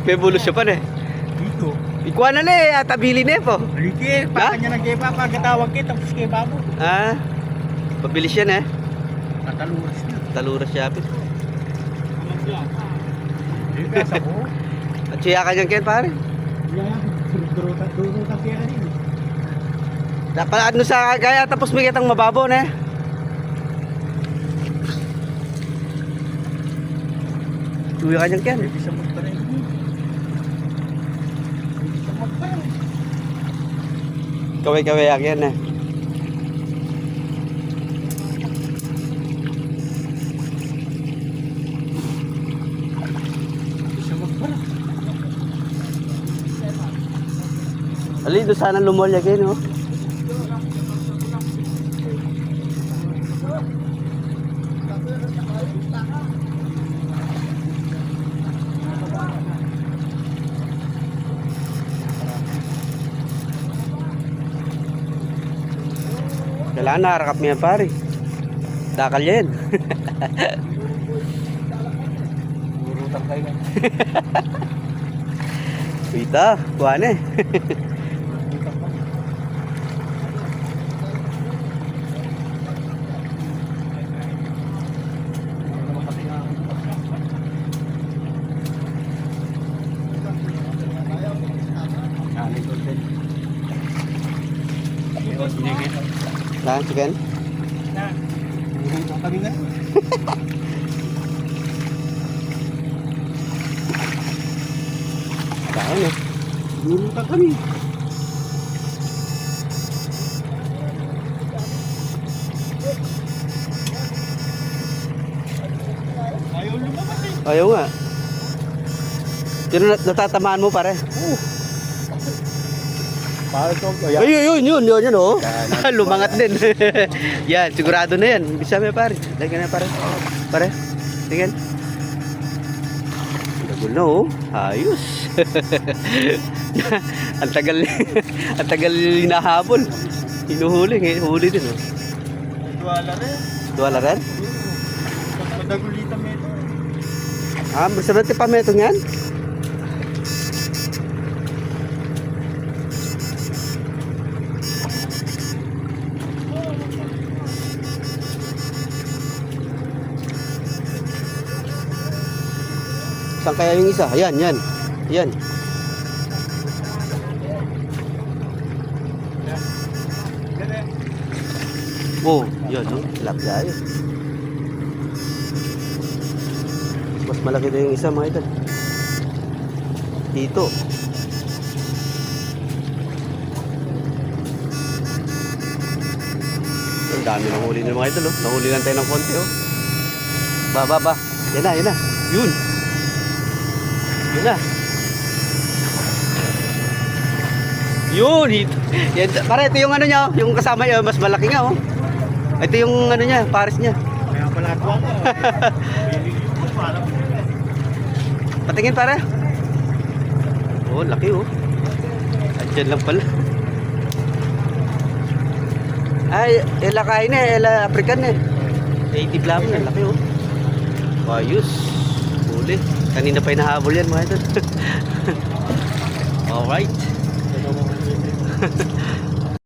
May bulos siya pa na eh. Dito. Ikuha na na eh, tabili na eh po. Haliki, pakanya ng kepa, pagkatawag kita, tapos kepa mo. Ah, pabilis yan eh. Nataluras na. Taluras siya. Dito sa ko. At siya kanyang ken pare. Yan, durutan kaya rin. Dapat ano sa kaya tapos may kitang mababaw na eh. Tuyo kanyang ken. Hindi sa magparay. Hindi sa magparay. Kaway-kaway yan eh. Hindi sa magparay. Ali, doon sana lumolya kayo, no? Kailangan nakarakap niya pare. Dakal yan. Durutan kayo lang. Wita, buwan eh. Lang, chicken. Durutan kami nga. Saan eh. Durutan kami. Ayaw lumabas eh. Ayaw nga. Sino natatamaan mo pare? Para ito, Yun, oh. Yan. Lumangat din. Yan, sigurado na yan. Bisa mo pare. Lagyan na pare. Pare, tingnan. Lagol na oh. Ayos. ang tagal hinahabol. Hinuhuli, huli din oh. Duwala rin. Duwala rin? Madagulitan mo ito. Ah, berserti pa mo itong yan? Saan kaya yung isa? Ayan, yan. Yan. Oh, yun, no? Tilapia yun. Mas malaki na yung isa, mga idol. Dito. Ang dami ng huli ng mga idol, oh. Nahuli lang tayo ng konti, oh. Ba. Yan na. Yun. Yun na. Yun. Yan, para ito yung ano niya, yung kasama niya, mas malaki nga, oh. Ito yung ano niya, pares niya. Kaya pala ito ako. Patingin para. Oh, laki oh. Andiyan lang pala. Ay, ela kain eh, ela African eh. 80 lang eh, laki oh. Ayos. Huli. Kanina pa hinahabol yan mga idol. Alright.